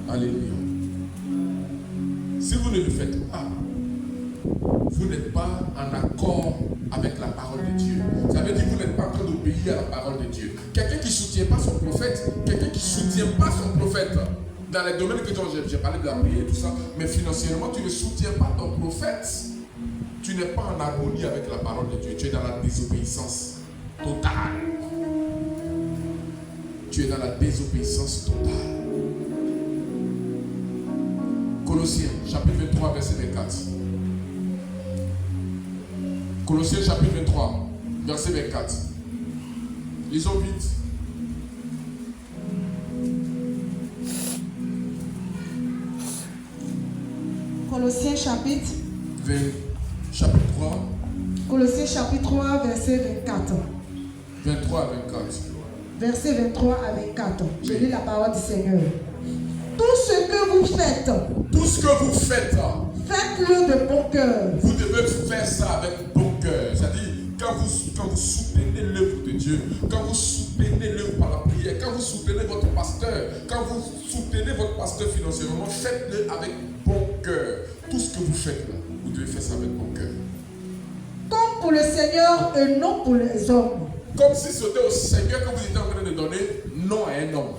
Alléluia. Si vous ne le faites pas, vous n'êtes pas en accord avec la parole de Dieu. Ça veut dire que vous n'êtes pas en train d'obéir à la parole de Dieu. Quelqu'un qui ne soutient pas son prophète, quelqu'un qui ne soutient pas son prophète, dans les domaines que j'ai parlé de la prière et tout ça, mais financièrement, tu ne soutiens pas ton prophète. Tu n'es pas en harmonie avec la parole de Dieu. Tu es dans la désobéissance totale. Tu es dans la désobéissance totale. Colossiens, chapitre 23, verset 24. Colossiens, chapitre 23, verset 24. Lisons vite. Colossiens chapitre 3. Colossiens chapitre 3, verset 24. 23 à 24. Verset 23 à 24. Je lis la parole du Seigneur. Tout ce que vous faites, faites-le de bon cœur. Vous devez faire ça avec bon cœur. C'est-à-dire, quand vous soutenez l'œuvre de Dieu, quand vous soutenez l'œuvre par la prière, quand vous soutenez votre pasteur, quand vous soutenez votre pasteur financièrement, faites-le avec bon cœur. Tout ce que vous faites là, vous devez faire ça avec bon cœur. Comme pour le Seigneur et non pour les hommes. Comme si c'était au Seigneur que vous étiez en train de donner, non à un homme.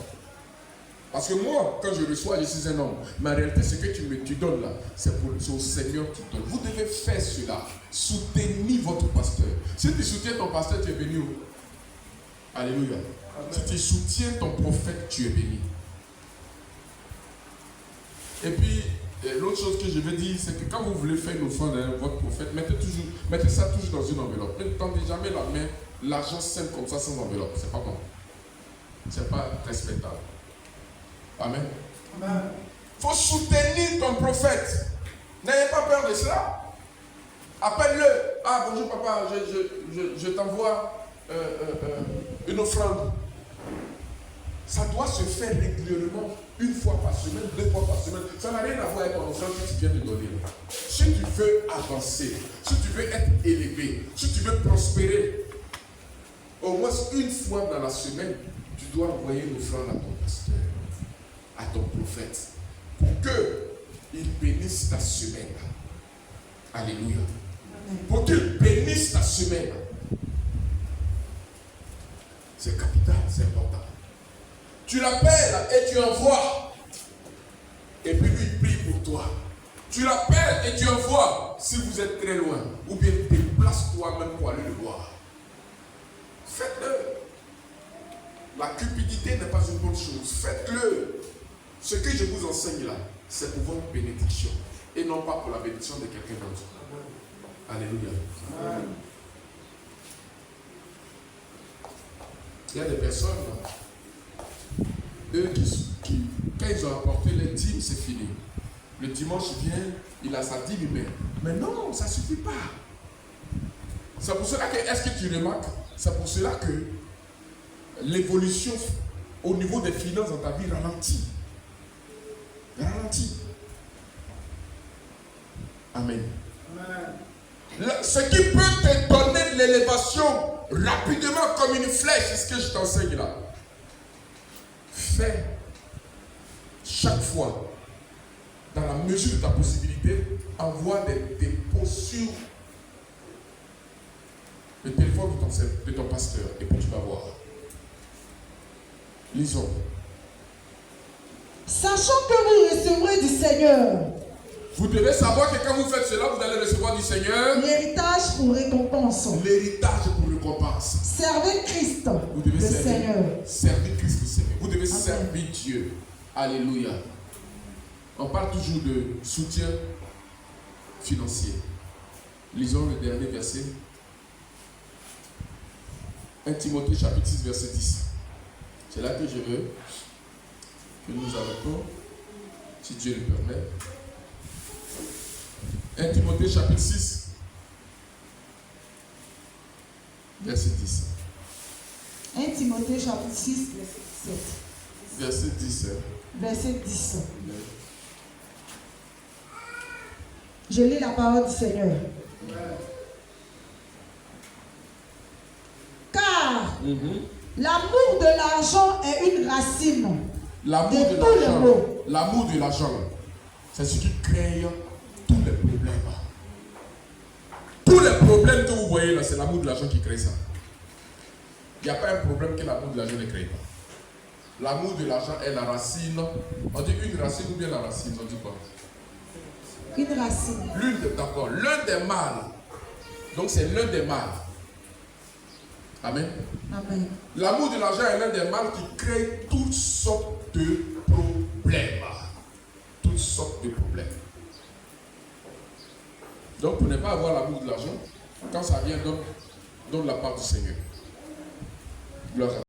Parce que moi, quand je reçois, je suis un homme. Mais en réalité, ce que tu donnes là, c'est au Seigneur que tu donnes. Vous devez faire cela. Soutenez votre pasteur. Si tu soutiens ton pasteur, tu es béni. Alléluia. Amen. Si tu soutiens ton prophète, tu es béni. Et puis, l'autre chose que je veux dire, c'est que quand vous voulez faire une offrande à votre prophète, mettez ça toujours dans une enveloppe. Ne tendez jamais la main, l'argent simple comme ça sans enveloppe. C'est pas bon. C'est pas respectable. Amen. Il faut soutenir ton prophète. N'ayez pas peur de cela. Appelle-le. Ah, bonjour papa, je t'envoie une offrande. Ça doit se faire régulièrement, une fois par semaine, 2 fois par semaine. Ça n'a rien à voir avec ton offrande que tu viens de donner. Si tu veux avancer, si tu veux être élevé, si tu veux prospérer, au moins une fois dans la semaine, tu dois envoyer une offrande à ton pasteur, à ton prophète, pour qu'il bénisse ta semaine. Alléluia. Pour qu'il bénisse ta semaine. C'est capital, c'est important. Tu l'appelles et tu envoies. Et puis lui, il prie pour toi. Tu l'appelles et tu envoies si vous êtes très loin. Ou bien déplace-toi même pour aller le voir. Faites-le. La cupidité n'est pas une bonne chose. Faites-le. Ce que je vous enseigne là, c'est pour votre bénédiction. Et non pas pour la bénédiction de quelqu'un d'autre. Alléluia. Amen. Il y a des personnes, eux qui quand ils ont apporté les dîmes, c'est fini. Le dimanche vient, il a sa dîme, mais non, ça ne suffit pas. C'est pour cela que, est-ce que tu remarques, c'est pour cela que l'évolution au niveau des finances dans ta vie ralentit. Ralentit. Amen. Ce qui peut te donner de l'élévation rapidement comme une flèche, c'est ce que je t'enseigne là. Fais chaque fois, dans la mesure de ta possibilité, envoie des dépôts sur le téléphone de ton pasteur et puis tu vas voir. Lisons. Sachant que vous recevrez du Seigneur. Vous devez savoir que quand vous faites cela, vous allez recevoir du Seigneur l'héritage pour récompense. L'héritage pour récompense. Servez Christ, vous devez le Seigneur. Servir Christ le Seigneur. Vous devez servir Dieu. Alléluia. On parle toujours de soutien financier. Lisons le dernier verset. 1 Timothée chapitre 6 verset 10. C'est là que je veux que nous arrêtons, si Dieu le permet. 1 Timothée chapitre 6 verset 10. 1 Timothée chapitre 6 verset 17. Verset 10. Verset 10. Je lis la parole du Seigneur. Car l'amour de l'argent est une racine L'amour de tous les l'argent, maux. l'amour de l'argent, c'est ce qui crée tous les problèmes. Tous les problèmes que vous voyez là, c'est l'amour de l'argent qui crée ça. Il n'y a pas un problème que l'amour de l'argent ne crée pas. L'amour de l'argent est la racine. On dit une racine ou bien la racine, on dit quoi? Une racine. D'accord, l'un des mâles. Donc c'est l'un des mâles. Amen. Amen. L'amour de l'argent est l'un des mâles qui crée toutes sortes de problèmes. Toutes sortes de problèmes. Donc pour ne pas avoir l'amour de l'argent, quand ça vient donc de la part du Seigneur. Gloire à Dieu.